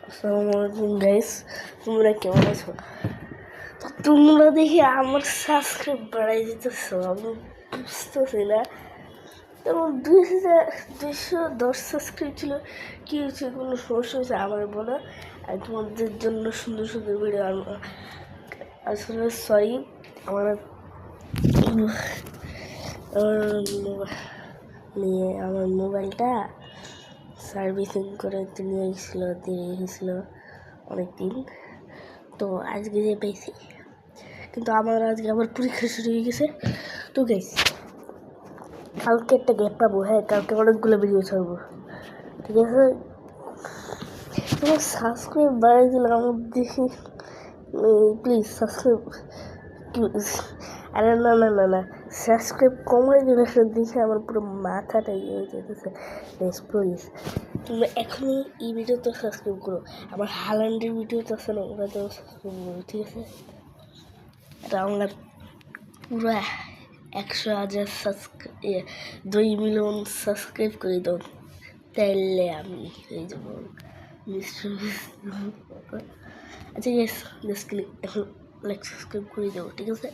আসসালামু আলাইকুম গাইস, তোমরা কেমন আছো? তো তোমরা দেখি আমার সাবস্ক্রাইব বাড়াই দিতেছো, আমি বুঝতেছি না। তেমন 210 সাবস্ক্রাইব ছিল, কী হয়েছে? কোনো সমস্যা হয়েছে আমার বলো। আর তোমাদের জন্য সুন্দর সুন্দর ভিডিও আনবো। আসলে সরি, আমার আমার মোবাইলটা সার্ভিসিং করে নিয়ে গেছিলো, দিয়ে গেছিলো অনেক দিন। তো আজকে যে পেয়েছি, কিন্তু আমার আজকে আবার পরীক্ষা শুরু হয়ে গেছে। তো গাইস, কালকে একটা গ্যাপ পাবো। হ্যাঁ, কালকে অনেকগুলো ভিডিও ছাড়বো, ঠিক আছে? তোমার সাবস্ক্রাইব বাড়াই দিলে আমার দেখি, প্লিজ সাবস্ক্রাইব। আরে না না না না, সাবস্ক্রাইব কমাই দিলে দেখে আমার পুরো মাথাটা ইয়ে হয়ে যেতেছে। প্লিজ তোমরা এখনই এই ভিডিওতে সাবস্ক্রাইব করো। আমার হালান্ডের ভিডিওতে আছে না, ওরা তো সাবস্ক্রাইব করো, ঠিক আছে? এটা আমরা পুরো 100,000 সাবস্ক্রাইব, 2 মিলিয়ন সাবস্ক্রাইব করে দাও, তাইলে আমি হয়ে যাবো মিস্টার। আচ্ছা, ইয়েস, এখন লাইক সাবস্ক্রাইব করে দাও, ঠিক আছে?